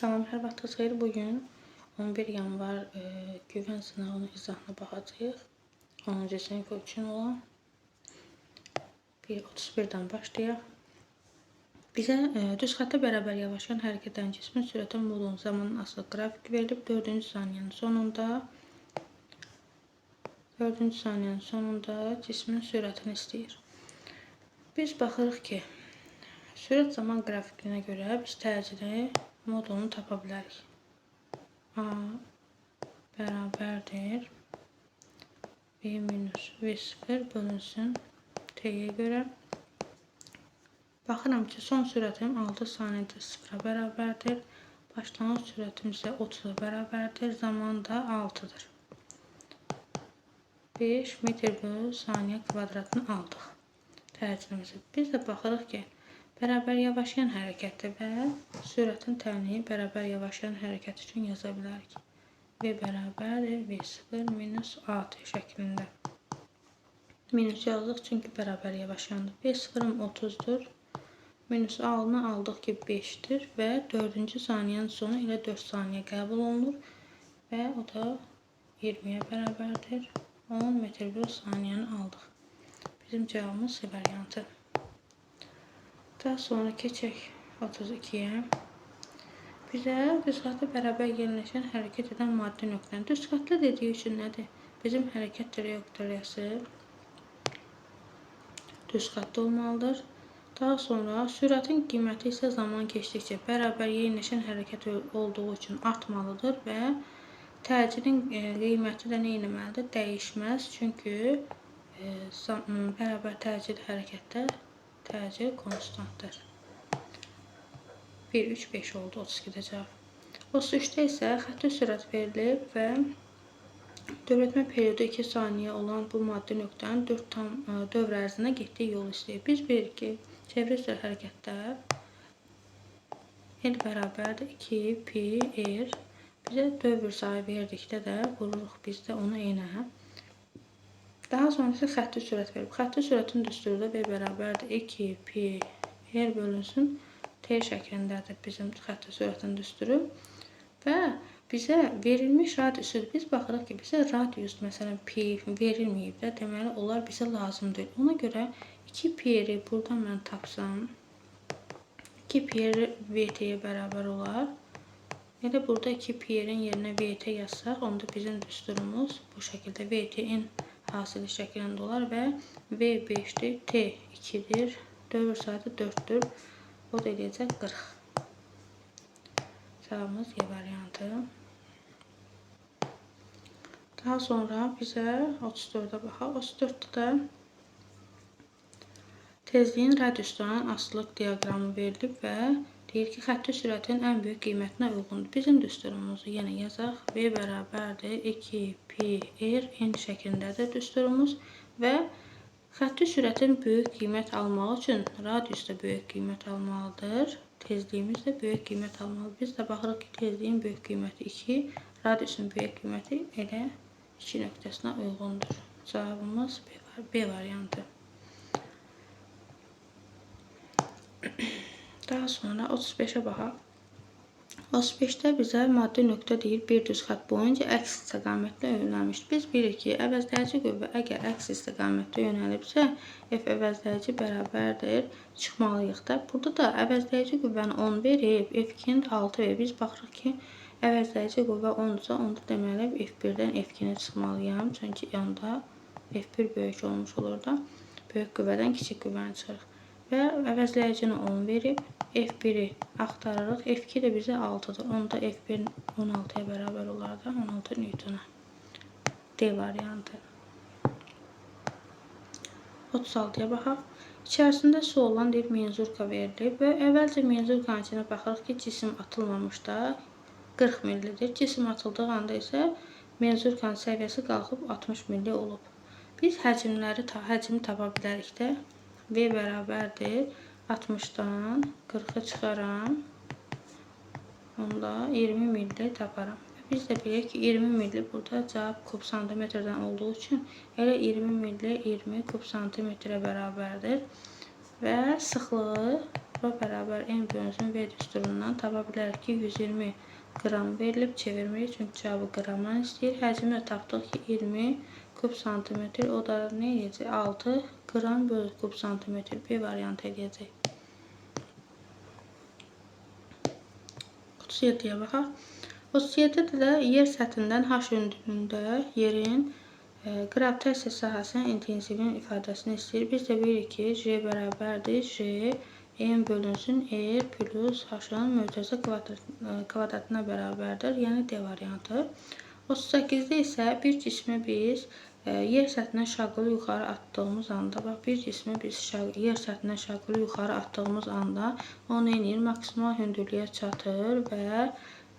Salam, hər vaxtınız xeyir. Bugün 11 yanvar güvən sınağının izahına baxacağıq. 10-cu sinif üçün olan 1.31-dən başlayaq. Bizə düz xəttə bərabər yavaşlayan hərəkətlərin cismin sürətin modulun zamanın asılı qrafik verilib. 4-cü saniyənin sonunda cismin sürətini istəyir. Biz baxırıq ki, sürət zaman qrafikinə görə biz təcili modulunu tapa bilərik. A bərabərdir V minus V0 bölünsün T'yə görə. Baxıram ki, son sürətim 6 saniyədə 0-a bərabərdir. Başlanğıc sürətim isə 30-a bərabərdir. Zaman da 6-dır. 5 metr bölü saniyə kvadratını aldıq. Təcilimizi. Biz də baxırıq ki, bərabər yavaşlayan hərəkətdir və sürətin tənliyi bərabər yavaşlayan hərəkət üçün yaza bilərik. V bərabərdir V0 minus AT şəklində. Minus yazdıq çünki bərabər yavaşlandı. V0'ım 30'dur. Minus A-nı aldıq ki 5'dir və 4-cü saniyənin sonu ilə 4 saniyə qəbul olunur və o da 20'yə bərabərdir. 10 metr bölü saniyəni aldıq. Bizim cavabımız C variantı. Daha sonra keçək 32'yə. Bizə düz xəttə bərabər yerləşən hərəkət edən maddi nöqtənin düz xəttlə dediyi üçün nədir? Bizim hərəkət trayektoriyası düz xəttdə olmalıdır. Daha sonra sürətin qiyməti isə zaman keçdikcə bərabər yerləşən hərəkət olduğu üçün artmalıdır və təcilin qiyməti də nə etməlidir? Dəyişməz. Çünki bərabər təcil hərəkətdə təcil konstantdır. 1, 3, 5 oldu 32'də cavab. 33'də isə xətti sürət verilib və dövrətmə periodu 2 saniyə olan bu maddi nöqtənin 4 tam dövr ərzində getdiyi yolu istəyir. Biz bilirik ki, çevre sürət hərəkətdə L bərabərdir 2 pi r. Bizə dövr sayı verdikdə də vururuq biz də onu enə. Daha sonra isə xətti sürət verib. Xətti sürətin düsturda V bərabərdir 2 pi r bölünsün T şəklindədir bizim xətti sürətin düsturu. Və bizə verilmiş radiusu biz baxırıq ki, bizə radius məsələn pi verilməyib də, deməli onlar bizə lazım deyil. Ona görə 2 pi r buradan mən tapsam 2 pi r VT-yə bərabər olar. Elə burada 2 pi r-in yerinə VT yazsaq, onda bizim düsturumuz bu şəkildə VT-in hasili şəklində olar və V 5'dir, T 2'dir, dövr sayı 4'dür. O da eləyəcək 40. Cavabımız Y variantı. Daha sonra bizə 34'ə baxaq. 34'də də tezliyin radiusdan asılılıq diaqramı verilib və deyir ki, xətti sürətin ən böyük qiymətinə uyğundur. Bizim düsturumuzu yenə yazaq. V bərabərdir 2 pi r n şəklindədir düsturumuz və xətti sürətin böyük qiymət almaq üçün radius da böyük qiymət almalıdır. Tezliyimiz də böyük qiymət almalıdır. Biz də baxırıq ki, tezliyin böyük qiyməti 2, radiusun böyük qiyməti elə 2 nöqtəsinə uyğundur. Cavabımız B variantı. Daha sonra 35'ə baxaq. 35'də bizə maddi nöqtə deyir, bir düz xətt boyunca əks istiqamətlə yönəlmişdir. Biz bilirik ki, əvəzləyici qüvvə əgər əks istiqamətdə yönəlibsə, F əvəzləyici bərabərdir, çıxmalıyıq da. Burada da əvəzləyici qüvvəni 10 verib, F2'ni də 6 verib. Biz baxırıq ki, əvəzləyici qüvvə 10'dursa, onda deməli F1'dən F2'ni çıxmalıyam. Çünki onda F1 böyük olmuş olur da, böyük qüvvədən kiçik qüvvəni çıxırıq. Və əvəzləyicini 10 verib, F1'i axtarırıq. F2 də bizə 6'dır. Onda F1 16'ya bərabər olar da 16 newtona. D variantı. 36'ya baxaq. İçərisində su olan bir menzurka verilib və əvvəlcə menzurkanın içinə baxırıq ki, cisim atılmamış da 40 millidir. Cisim atıldığı anda isə menzurkanın səviyyəsi qalxıb 60 milli olub. Biz həcmi tapa bilərik də. V bərabərdir 60'dan 40'ı çıxaram. Onda 20 milli taparam. Biz də bilirik ki, 20 milli burada cavab kub santimetrdən olduğu üçün elə 20 milli 20 kub santimetrə bərabərdir. Və sıxlığı V bərabər M bölünsün V düsturundan tapa bilərik ki, 120 qram verilib, çevirmirik çünki cavabı qramdan istəyir. Həcmi də tapdıq ki, 20 kub santimetr, o da nə edəcək? 6 qram bölü kub santimetr. B variantı edəcək. 37-yə baxaq. 37-də də yer səthindən H hündürlüyündə yerin qravitasiya sahəsinin intensivinin ifadəsini istəyir. Biz də bilirik ki, J bərabərdir. J M bölünsün R plus H-ın mötərizə kvadratına bərabərdir. Yəni D variantı. 38-də isə bir cismi biz yer səthindən şaqılı yuxarı atdığımız anda, bax, bir cismi biz yer səthindən şaqılı yuxarı atdığımız anda o nə edir? Maksimal hündürlüyə çatır və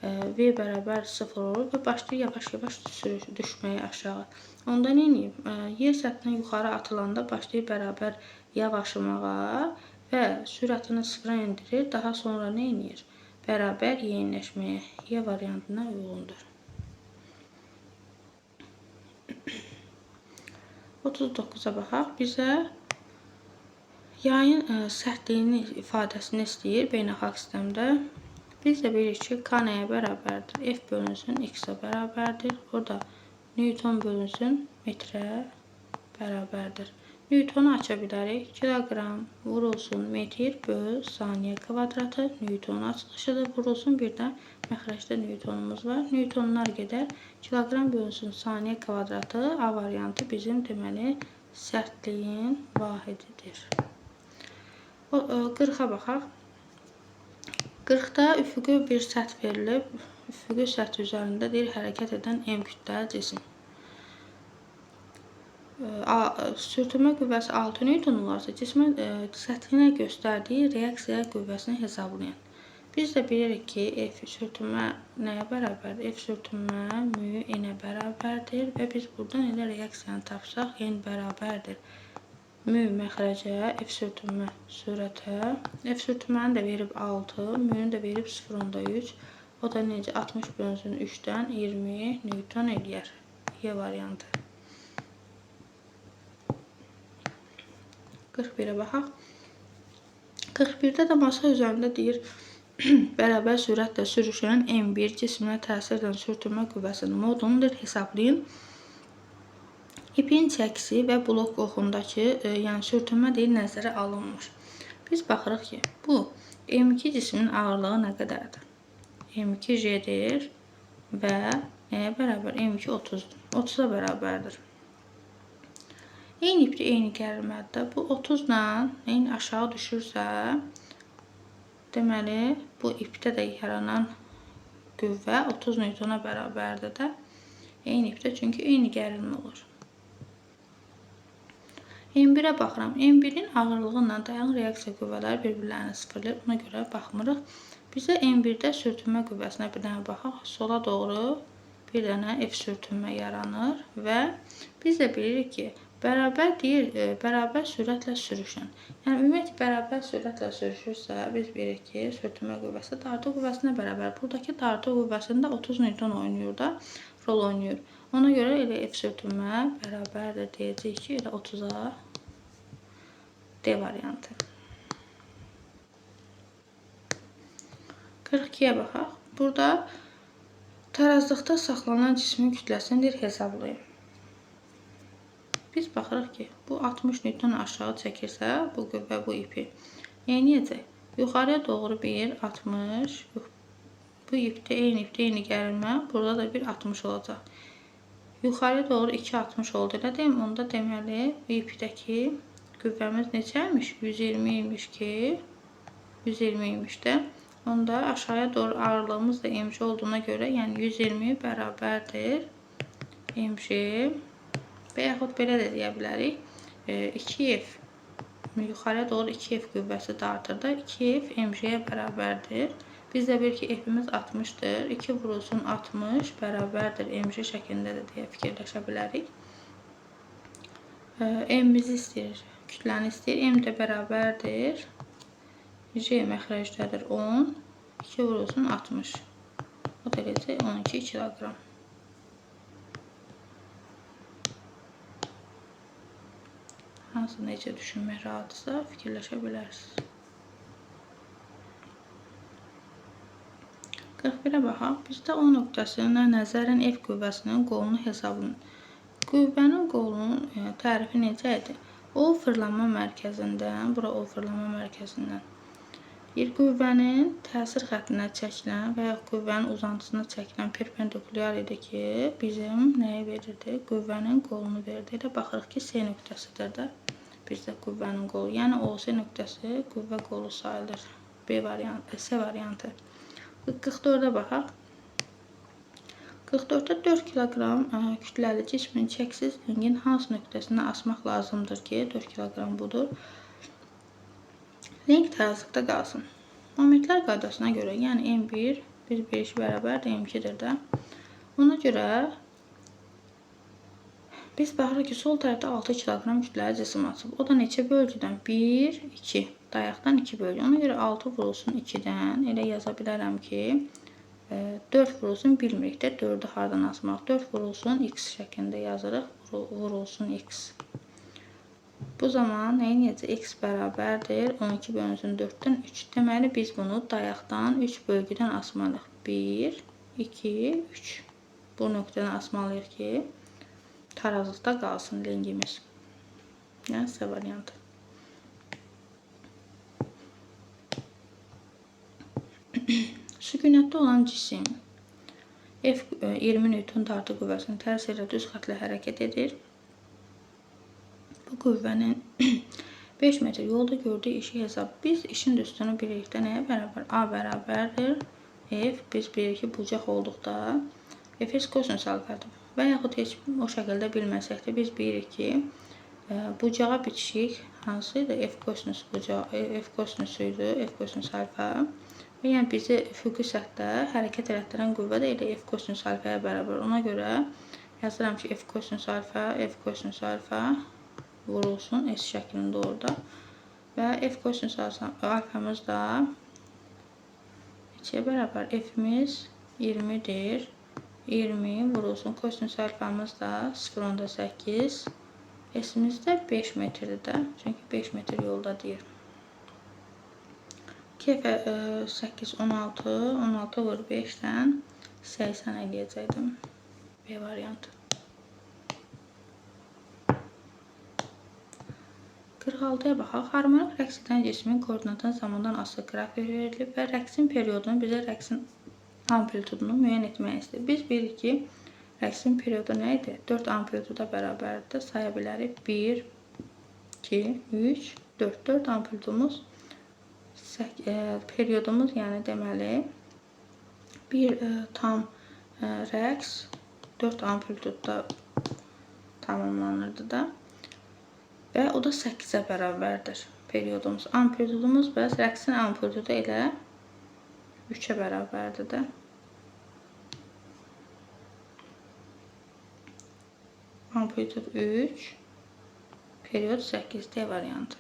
V bərabər 0 olur və başlayır yavaş-yavaş düşməyə aşağı. Onda nə edeyim? Yer səthindən yuxarı atılanda başlayır bərabər yavaşımağa və sürətini sıfıra endirir. Daha sonra nə edir? Bərabər yeniləşməyə. Y variantına uyğundur. 39-a baxaq. Bizə yayın sərtliyini ifadəsini istəyir beynəlxalq sistemdə. Biz də bilirik ki, K nəyə bərabərdir? F bölünsün X-ə bərabərdir. Burada Newton bölünsün metrə bərabərdir. Newtonu aça bilərik. Kiloqram vurulsun metr böl saniyə kvadratı. Newton açılışıdır. Vurulsun bir də məxrəcdə Newtonumuz var. Newtonlar gedər. Kiloqram bölünsün saniyə kvadratı. A variantı bizim deməli sərtliyin vahididir. 40-a baxaq. 40-da üfüqi bir səth verilib. Üfüqi səth üzərində deyir hərəkət edən M kütləli cisim. Sürtünmə qüvvəsi 6 Newton olarsa, cismin səthinə göstərdiyi reaksiya qüvvəsini hesablayın. Biz də bilirik ki, F sürtünmə nəyə bərabərdir? F sürtünmə mü N-ə bərabərdir və biz buradan elə reaksiyanı tapsaq, N bərabərdir. Mü məxrəcə, F sürtünmə sürətə. F sürtünməni də verib 6, mü'nü də verib 0.3. O da necə? 60 bölünsün 3-dən 20 Newton eləyər. Y variantı. 41-ə baxaq. 41-də də masa üzərində deyir, bərabər sürətlə sürüşən M1 cisminə təsir edən sürtünmə qüvvəsinin moduludur. Hesablayın. İpin çəkisi və blok qoxundakı, yəni sürtünmə deyil, nəzərə alınmır. Biz baxırıq ki, bu M2 cisminin ağırlığı nə qədərdir? M2 J'dir və nəyə bərabər? M2 30-dur. 30-a bərabərdir. Eyni ipdə eyni gərilmədə bu 30-la eyni aşağı düşürsə, deməli bu ipdə də yaranan qüvvə 30 Newtona bərabərdir də. Eyni ipdə çünki eyni gərilmə olur. M1-ə baxıram. M1-in ağırlığı ilə dayanıq reaksiya qüvvələri bir-birlərini sıfırlayır. Ona görə baxmırıq. Bizə M1-də sürtünmə qüvvəsinə bir dənə baxaq. Sola doğru bir dənə F sürtünmə yaranır və biz də bilirik ki, bərabər deyir, bərabər sürətlə sürüşün. Yəni, ümumiyyətlə, bərabər sürətlə sürüşürsə, biz bilirik ki, sürtünmə qüvvəsi dartı qüvvəsinə bərabər. Buradakı dartı qüvvəsində 30 Newton oynayır da, rol oynayır. Ona görə elə F sürtünmə bərabərdir deyəcək ki, elə 30-a D variantı. 42-yə baxaq. Burada tarazlıqda saxlanan cismin kütləsini hesablayın. Biz baxırıq ki, bu 60 Newton aşağı çəkirsə, bu qüvvə bu ipi neyniyəcək? Yuxarıya doğru bir 60, bu ipdə eyni gərilmə, burada da bir 60 olacaq. Yuxarıya doğru 2 60 oldu, elə deyim, onda deməli, bu ipdəki qüvvəmiz neçəymiş? 120 imiş ki, 120 imiş də. Onda aşağıya doğru ağırlığımız da MC olduğuna görə, yəni 120 bərabərdir MC. Və yaxud belə də deyə bilərik. 2F yuxarıya doğru 2F qüvvəsi dartır da 2F MJ-yə bərabərdir. Biz də bilir ki, F-imiz 60-dır. 2 vurulsun 60 bərabərdir MJ şəklində də deyə fikirləşə bilərik. M-mizi istəyir, kütləni istəyir. M də bərabərdir. J məxrəcdədir 10. 2 vurulsun 60. O da eləcək 12 kiloqram. Hansı necə düşünmək rahatsa fikirləşə bilərsiniz. 41-ə baxaq. Bizdə O nöqtəsinə nəzərən F qüvvəsinin qolunu hesablanır. Qüvvənin qolunun tərifi necə idi? O fırlanma mərkəzindən, bura O fırlanma mərkəzindən qüvvənin təsir xəttinə çəkilən və ya qüvvənin uzantısına çəkilən perpendikulyar idi ki, bizim nəyi verirdi? Qüvvənin qolunu verirdi. Elə baxırıq ki, S nöqtəsidir də bizdə qüvvənin qolu. Yəni OS nöqtəsi qüvvə qolu sayılır. B variantı, S variantı. 44-ə baxaq. 44-də 4 kiloqram kütləli cismin çəksiz ringin hansı nöqtəsindən asmaq lazımdır ki, 4 kiloqram budur. Ring tərazlıqda qalsın. Momentlər qaydasına görə, yəni M1 bir birişi bərabərdir M2-dir də. Ona görə biz baxırıq ki, sol tərəfdə 6 kiloqram kütləli cisim açıb. O da neçə bölgüdən? 1, 2. Dayaqdan 2 bölgü. Ona görə 6 vurulsun 2-dən. Elə yaza bilərəm ki, 4 vurulsun bilmirik də 4-ü hardan asmaq. 4 vurulsun X şəklində yazırıq. Vurulsun X. Bu zaman nə edəcək? X bərabərdir 12 bölünsün 4-dən 3. Deməli, biz bunu dayaqdan 3 bölgüdən asmalıyıq. 1, 2, 3. Bu nöqtədən asmalıyıq ki, tarazlıqda qalsın lingimiz. Yəni, C variantı. Sükunətdə olan cisim F 20 Newton dartı qüvvəsinin təsiri düz xətlə hərəkət edir. Bu qüvvənin 5 metr yolda gördüyü işi hesab. Biz işin üstünü bilirik də nəyə bərabər? A bərabərdir F. Biz bilirik ki, bucaq olduqda F kosinus alfadır. Və yaxud heç o şəkildə bilməsək də biz bilirik ki, bucağa bitişik hansıydı? F kosinus bucağı, F kosinusu idi, F kosinus alfa. Və yəni bizi üfüqi səthdə hərəkət elətdirən qüvvə də elə F kosinus alfaya bərabər. Ona görə yazıram ki, F kosinus alfa vurulsun S şəklində orada. Və F kosinus alfamız da neçəyə bərabər? F'imiz 20-dir. 20 vurulsun kosinus alfamız da 0.8. S'imiz də 5 metrdir də. Çünki 5 metr yolda deyir. 2 8, 16. 16 vur 5-dən 80 eləyəcəkdim. B variantı. 46-ya baxaq. Harmonik rəqs edən cismin koordinatının zamandan asılı qrafik verilib və rəqsin periodunu bizə rəqsin amplitudunu müəyyən etmək istəyir. Biz bilirik ki, rəqsin periodu nə idi? 4 amplituda bərabərdir. Saya bilərik. 1, 2, 3, 4. 4 amplitudumuz periodumuz, yəni deməli, bir tam rəqs 4 amplitudda tamamlanırdı da. Və o da 8-ə bərabərdir periodumuz. Amplitudumuz bəs rəqsin amplitudu elə 3-ə bərabərdir də. Amplitud 3, period 8, D variantı.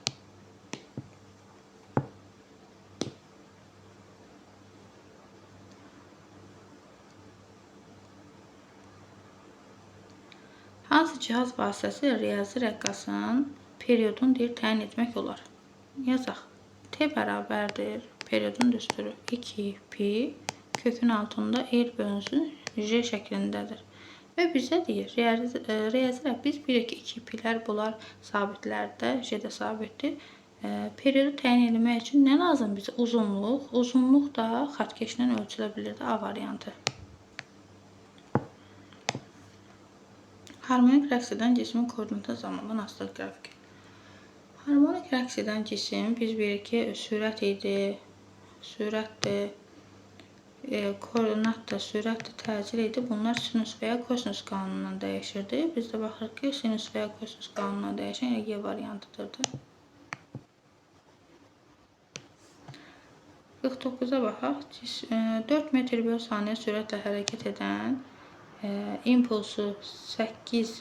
Hansı cihaz vasitəsilə riyazi rəqqasın periodunu təyin etmək olar? Yazaq. T bərabərdir. Periodun düsturu 2 pi kökün altında R bölünsün J şəklindədir. Və bizə deyir, riyazi rəqs biz bilirik ki, 2 pilər bunlar sabitlərdir, J də sabitdir. Periodu təyin etmək üçün nə lazım bizə? Uzunluq. Uzunluq da xəttkeşlə ölçülə bilirdi. A variantı. Harmonik rəqs edən cismin koordinatı zamandan asılı qrafik. Harmonik rəqs edən cisim biz bilirik ki, sürət idi, sürətdir, koordinatdır, sürətdir, təcil idi. Bunlar sinus və ya kosinus qanunundan dəyişirdi. Biz də baxırıq ki, sinus və ya kosinus qanunundan dəyişən Y variantıdır. 49-a baxaq. 4 metr bölü saniyə sürətlə hərəkət edən impulsu 8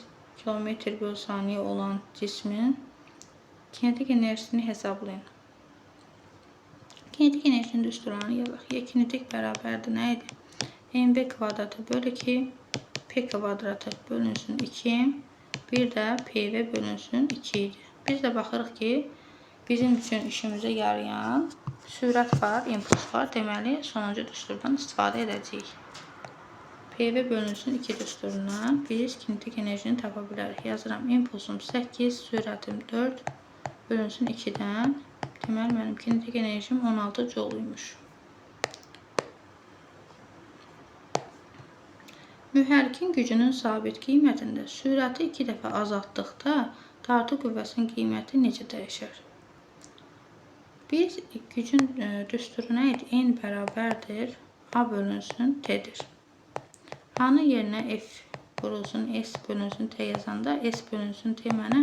km bölü saniyə olan cismin kinetik enerjisini hesablayın. Kinetik enerjinin düsturlarını yazaq. Kinetik bərabərdir nə idi? mv kvadratı bölü 2 p kvadratı bölünsün 2, bir də pv bölünsün 2 idi. Biz də baxırıq ki, bizim üçün işimizə yarayan sürət var, impuls var. Deməli, sonuncu düsturdan istifadə edəcəyik. PV bölünsün 2 düsturundan biz kinetik enerjini tapa bilərik. Yazıram, impulsum 8, sürətim 4 bölünsün 2-dən. Deməli, mənim kinetik enerjim 16 joule-ymuş. Mühərrikin gücünün sabit qiymətində sürəti 2 dəfə azaltdıqda dartı qüvvəsinin qiyməti necə dəyişir? Biz gücün düsturu nə idi? N bərabərdir A bölünsün T'dir. A-nın yerinə F vurulsun S bölünsün T yazanda S bölünsün T mənə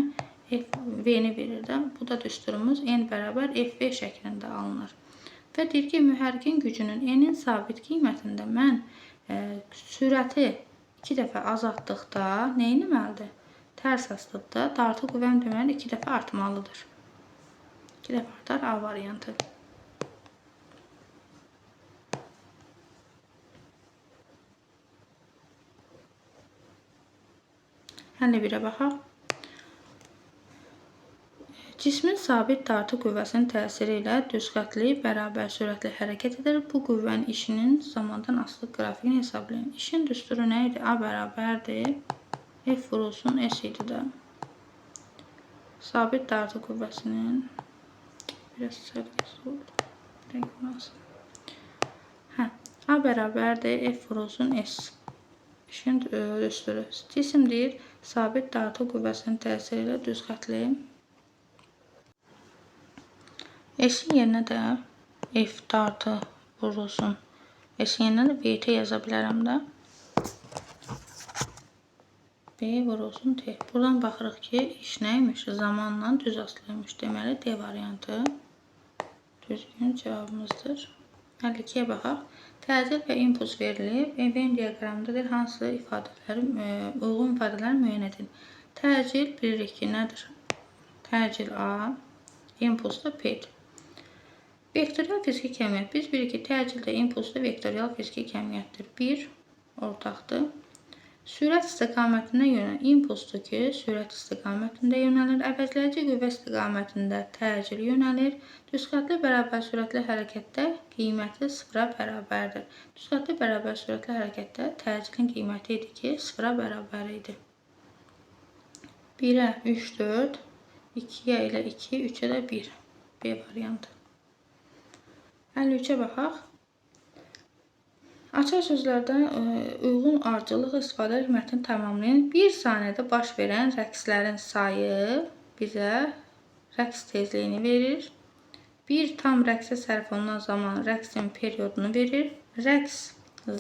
V-ni verir də. Bu da düsturumuz N bərabər FV şəklində alınır. Və deyir ki, mühərrikin gücünün N-in sabit qiymətində mən sürəti 2 dəfə azaltdıqda nə etməlidir? Tərs asdıqda dartı qüvvəm deməli 2 dəfə artmalıdır. 2 dəfə artar A variantı. Həll 1-ə baxaq. Cismin sabit dartı qüvvəsinin təsiri ilə düz xətli bərabər sürətli hərəkət edir. Bu qüvvənin işinin zamandan asılı qrafikini hesablayın. İşin düsturu nə idi? A bərabərdir. F vurulsun S idi də. Sabit dartı qüvvəsinin biraz sərgəsi oldu. A bərabərdir. F vurulsun S. İşin düsturu. Cisim deyir, sabit dartı qüvvəsinin təsiri ilə düz xətli. S-in yerinə də F dartı vurulsun. S-in yerinə də VT yaza bilərəm də. B vurulsun T. Buradan baxırıq ki, iş nəymiş? Zamanla düz asılıymış. Deməli, D variantı düzgün cavabımızdır. 52-yə baxaq. Təcil və impuls verilib. Venn diaqramındadır. Hansı ifadələr, uyğun ifadələr müəyyən edin. Təcil bilirik ki, nədir? Təcil A, impuls da P-dir. Vektorial fiziki kəmiyyət. Biz bilirik ki, təcildə impuls da vektorial fiziki kəmiyyətdir. 1 ortaqdır. Sürət istiqamətinə yönələn impulsdur ki, sürət istiqamətində yönəlir. Əvəzləyici qüvvə istiqamətində təcil yönəlir. Düzxətli bərabər sürətli hərəkətdə qiyməti 0-a bərabərdir. Düzxətli bərabər sürətli hərəkətdə təcilin qiyməti idi ki, 0-a bərabər idi. 1-ə 3, 4, 2-yə ilə 2, 3-ə də 1. B variantı. 53-ə baxaq. Açar sözlərdə uyğun ardıcıllıq istifadə mətni tamamlayın. 1 saniyədə baş verən rəqslərin sayı bizə rəqs tezliyini verir. 1 tam rəqsə sərf olunan zaman rəqsin periodunu verir. Rəqs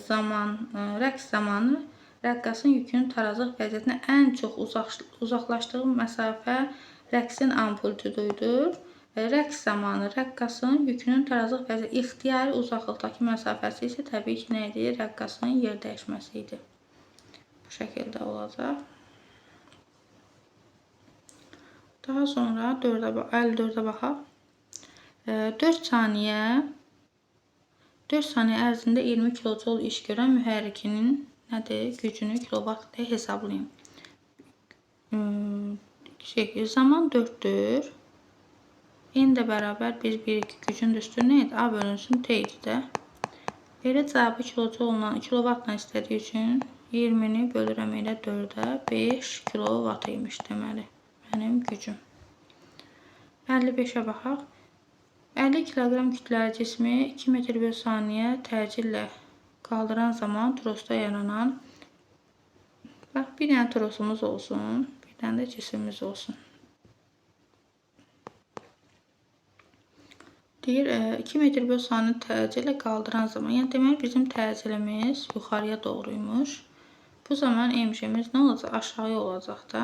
zamanı rəqqasın yükünün tarazlıq vəziyyətinə ən çox uzaqlaşdığı məsafə rəqsin amplitududur. Rəqs zamanı rəqqasın yükünün tarazlıq vəziyyəti ixtiyari uzaqlıqdakı məsafəsi isə təbii ki, nə idi? Rəqqasın yer dəyişməsi idi. Bu şəkildə olacaq. Daha sonra 54-ə baxaq. 4 saniyə ərzində 20 kJ iş görən mühərrikinin nədir? Gücünü kilovat ilə hesablayın. Zaman 4-dür. N də bərabər biz bilirik ki, gücün düsturu nə idi? A bölünsün T idi də. Elə cavabı kilovatla istədiyi üçün 20-ni bölürəm elə 4-ə 5 kilovat imiş deməli mənim gücüm. 55-ə baxaq. 50 kiloqram kütləli cismi 2 metr bölü saniyə təcillə qaldıran zaman trosda yaranan bir dənə trosumuz olsun, bir dənə də cisimimiz olsun. Deyir, 2 metr bölü saniyə təcillə qaldıran zaman, yəni deməli bizim təcilimiz yuxarıya doğruymuş. Bu zaman MJ-miz nə olacaq? Aşağıya olacaq da.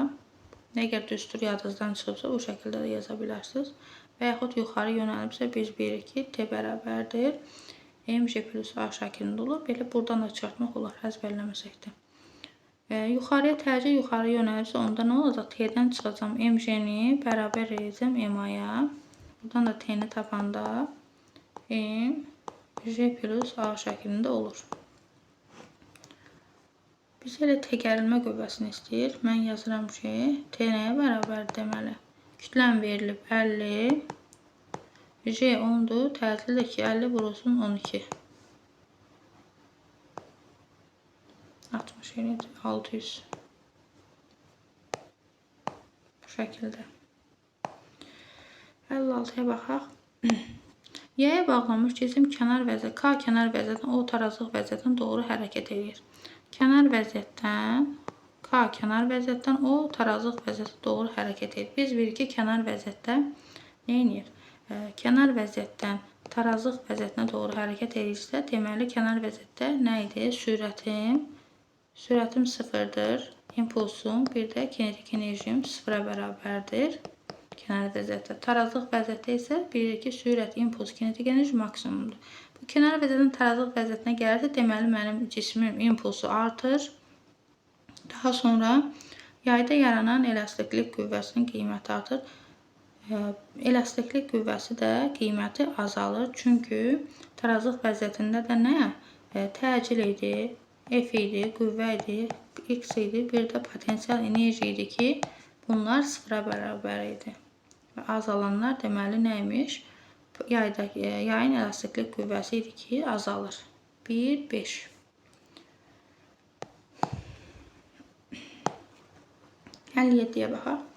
Əgər düstur yadınızdan çıxıbsa, bu şəkildə də yaza bilərsiniz. Və yaxud yuxarı yönəlibsə, biz bilirik ki, T bərabərdir. MJ plus A şəklində olur. Belə buradan da çıxartmaq olar, əzbərləməsək də. Yuxarıya təcil yuxarı yönəlibsə, onda nə olacaq? T-dən çıxacam MJ-ni bərabər edəcəm MA-ya. Buradan da T-ni tapanda MJ plus A şəklində olur. Biz elə təgərilmə qüvvəsini istəyir. Mən yazıram ki, T nəyə bərabər deməli? Kütləm verilib 50. J 10'dur. Təcildir ki, 50 vurulsun 12. 60 elədir. 600. Bu şəkildə. 56'ya baxaq. Y-yə bağlanmış cisim kənar vəziyyət, K kənar vəziyyətdən O tarazlıq vəziyyətdən doğru hərəkət edir. Kənar vəziyyətdən K kənar vəziyyətdən O tarazlıq vəziyyətə doğru hərəkət edir. Biz bilirik ki, kənar vəziyyətdə nə edir? Kənar vəziyyətdən tarazlıq vəziyyətinə doğru hərəkət edirsə, deməli kənar vəziyyətdə nə idi? Sürətim sıfırdır. İmpulsum, bir də kinetik enerjim sıfıra bərabərdir. Kənar vəziyyətdə. Tarazlıq vəziyyətdə isə bilirik ki, sürət, impuls, kinetik enerji maksimumdur. Bu kənar vəziyyətdən tarazlıq vəziyyətinə gəlirsə, deməli mənim cismin impulsu artır. Daha sonra yayda yaranan elastiklik qüvvəsinin qiyməti artır. Elastiklik qüvvəsi də qiyməti azalır. Çünki tarazlıq vəziyyətində də nə? Təcil idi, F idi, qüvvə idi, X idi, bir də potensial enerji idi ki, bunlar sıfıra bərabər idi. Və azalanlar deməli nəymiş? Yayın elastiklik qüvvəsi idi ki, azalır. 1, 5. Həll 7-yə baxaq.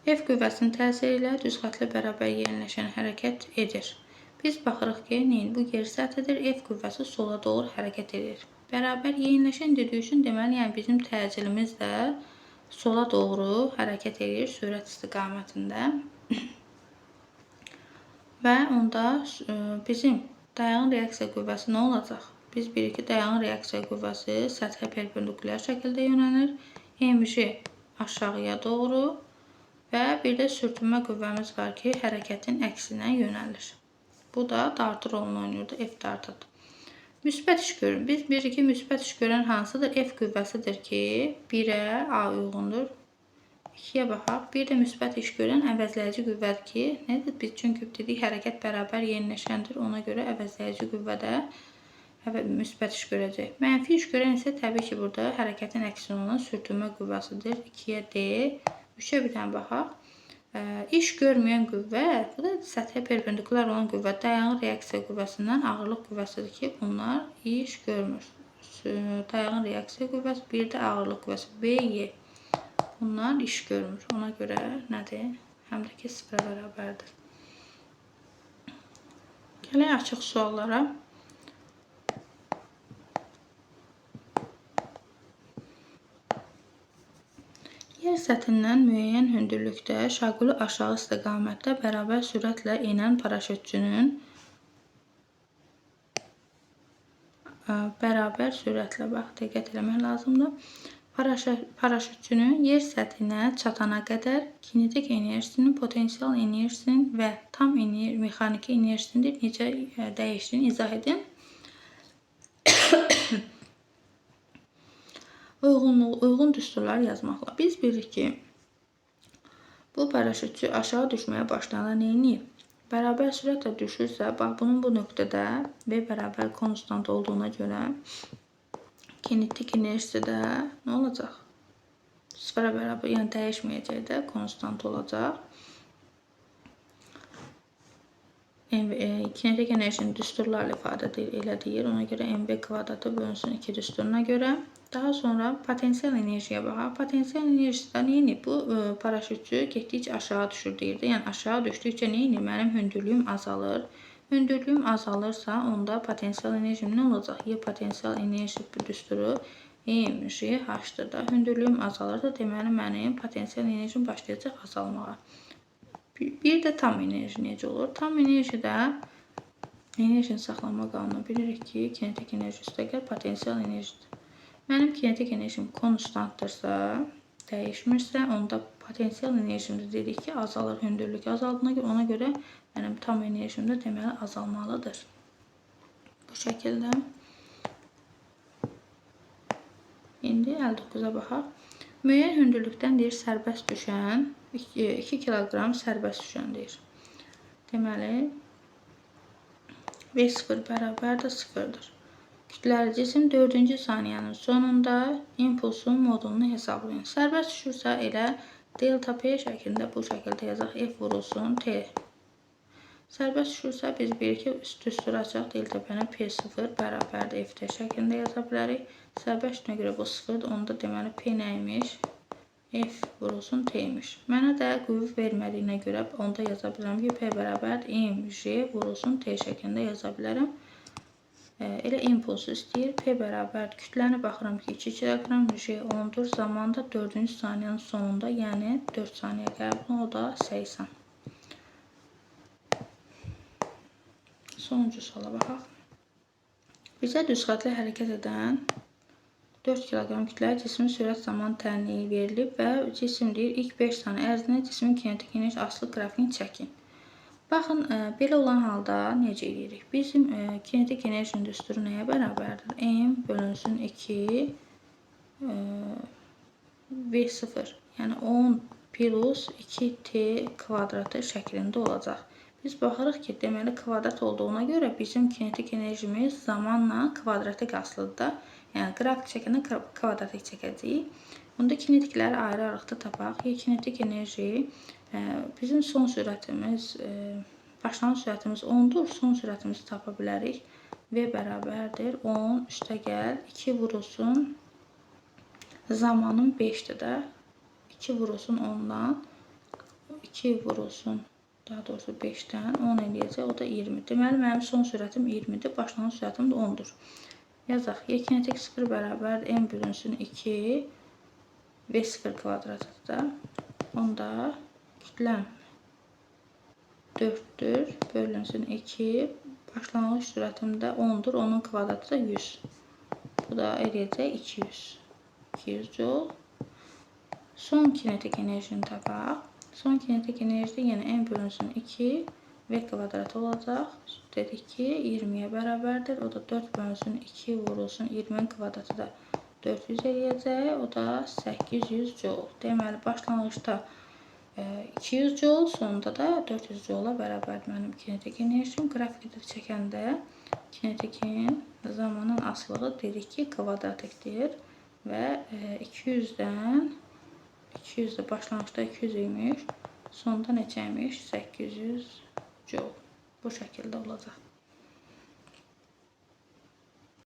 F qüvvəsinin təsiri ilə düz xətlə bərabər yerinləşən hərəkət edir. Biz baxırıq ki, bu geri səthidir, F qüvvəsi sola doğru hərəkət edir. Bərabər yerinləşən dediyi üçün deməli, yəni bizim təcilimiz də sola doğru hərəkət edir sürət istiqamətində. Və onda bizim dayağın reaksiya qüvvəsi nə olacaq? Biz bilirik ki, dayağın reaksiya qüvvəsi səthə perpendikulyar şəkildə yönəlir. mg aşağıya doğru və bir də sürtünmə qüvvəmiz var ki, hərəkətin əksinə yönəlir. Bu da dartı rolunu oynayır, F dartıdır. Müsbət iş görün. Biz bilirik ki, müsbət iş görən hansıdır? F qüvvəsidir ki, 1-ə A uyğundur. 2-yə baxaq. Bir də müsbət iş görən əvəzləyici qüvvədir ki, nədir? Biz çünki dedik, hərəkət bərabər yerinləşəndir. Ona görə əvəzləyici qüvvədə müsbət iş görəcək. Mənfi iş görən isə təbii ki, burada hərəkətin əksini olan sürtünmə qüvvəsidir. 2-yə D. 3-ə bir dənə baxaq. İş görməyən qüvvə, bu da səthə perpendikulyar olan qüvvə, dayağın reaksiya qüvvəsindən ağırlıq qüvvəsidir ki, bunlar iş görmür. Dayağın reaksiya qüvvəsi, bir də ağırlıq qüvvəsi, B, Y. Bunlar iş görmür. Ona görə nədir? Həm də ki, sıfıra bərabərdir. Gələk açıq suallara. Yer səthindən müəyyən hündürlükdə şaquli aşağı istiqamətdə bərabər sürətlə enən paraşütçünün bərabər sürətlə diqqət eləmək lazımdır. Paraşütçünün yer səthinə çatana qədər kinetik enerjisinin, potensial enerjisinin və tam mexaniki enerjisinin necə dəyişdiyini izah edin. Uyğun düsturları yazmaqla. Biz bilirik ki, bu paraşütçü aşağı düşməyə başlayanda nə edir? Bərabər sürətlə düşürsə, bax bunun bu nöqtədə V bərabər konstant olduğuna görə kinetik enerjisi də nə olacaq? Sıfıra bərabər, yəni dəyişməyəcək də, konstant olacaq. Kinetik enerjinin düsturlarla ifadə eləyir. Ona görə mv kvadratı bölünsün 2 düsturuna görə. Daha sonra potensial enerjiyə baxaq. Potensial enerjisi də nə edir? Bu paraşütçü getdikcə aşağı düşür deyirdi. Yəni aşağı düşdükcə nə edir? Mənim hündürlüyüm azalır. Hündürlüyüm azalırsa, onda potensial enerjim nə olacaq? Y potensial enerji düsturu mg h-dır da. Hündürlüyüm azalırsa, deməli mənim potensial enerjim başlayacaq azalmağa. Bir də tam enerji necə olur? Tam enerjidə enerjinin saxlanma qanunu bilirik ki, kinetik enerji üstəgəl potensial enerjidir. Mənim kinetik enerjim konstantdırsa, dəyişmirsə, onda potensial enerjim də dedik ki, azalır. Hündürlük azaldığına görə, ona görə mənim tam enerjim də deməli azalmalıdır. Bu şəkildə. İndi 59-a baxaq. Müəyyən hündürlükdən deyir, sərbəst düşən, 2 kiloqram sərbəst düşən deyir. Deməli, V0 bərabər də 0-dır. Kütləli cisim 4-cü saniyənin sonunda impulsun modulunu hesablayın. Sərbəst düşürsə elə delta P şəklində bu şəkildə yazaq. F vurulsun T. Sərbəst düşürsə biz bilirik ki, üst üstə açaq delta P0 bərabərdir FT şəklində yaza bilərik. Sərbəst düşdüyünə görə bu 0-dır. Onda deməli P nəymiş? F vurulsun T imiş. Mənə də qüvvə vermədiyinə görə onda yaza bilərəm ki, P bərabərdir mj vurulsun T şəklində yaza bilərəm. Elə impulsu istəyir. P bərabərdir. Kütləni baxıram ki, 2 kiloqram, J 10-dur. Zaman da 4-cü saniyənin sonunda, yəni 4 saniyə qəbul, o da 80. Sonuncu suala baxaq. Bizə düz xətlə hərəkət edən 4 kiloqram kütləli cismin sürət zaman tənliyi verilib və cisim deyir, ilk 5 saniyə ərzində cismin kinetik enerji asılı qrafikini çəkin. Baxın, belə olan halda necə edirik? Bizim kinetik enerjinin düsturu nəyə bərabərdir? M bölünsün 2 V0, yəni 10 plus 2T kvadratı şəklində olacaq. Biz baxırıq ki, deməli kvadrat olduğuna görə bizim kinetik enerjimiz zamanla kvadratik asılıdır da. Yəni qrafik çəkəndə kvadratik çəkəcəyik. Bunda kinetikləri ayrı-ayrılıqda tapaq. Kinetik enerji bizim son sürətimiz, başlanğıc sürətimiz 10-dur. Son sürətimizi tapa bilərik. V bərabərdir 10 üstəgəl 2 vurulsun zamanın 5-dir də. 2 vurulsun 10-dan 2 vurulsun daha doğrusu 5-dən 10 eləyəcək, o da 20. Deməli, mənim son sürətim 20-dir, başlanğıc sürətim də 10-dur. Yazaq, Y kinetik 0 bərabər M bölünsün 2 V0 kvadratıdır da. Onda kütləm 4-dür, bölünsün 2, başlanğıc sürətim də 10-dur, onun kvadratı da 100. Bu da eləyəcək 200. 200 joule. Son kinetik enerjini tapaq. Son kinetik enerji yenə M bölünsün 2 V kvadratı olacaq. Dedik ki, 20-yə bərabərdir. O da 4 bölünsün 2 vurulsun 20-nin kvadratı da 400 eləyəcək. O da 800 joule. Deməli, başlanğıcda 200 joule, sonunda da 400 joule-a bərabərdir mənim kinetik enerjim. Qrafikdə çəkəndə kinetikin zamanın asılığı dedik ki, kvadratikdir və 200-dən 200 də başlanğıcda 200 imiş, sonda neçə imiş? 800 joule. Bu şəkildə olacaq.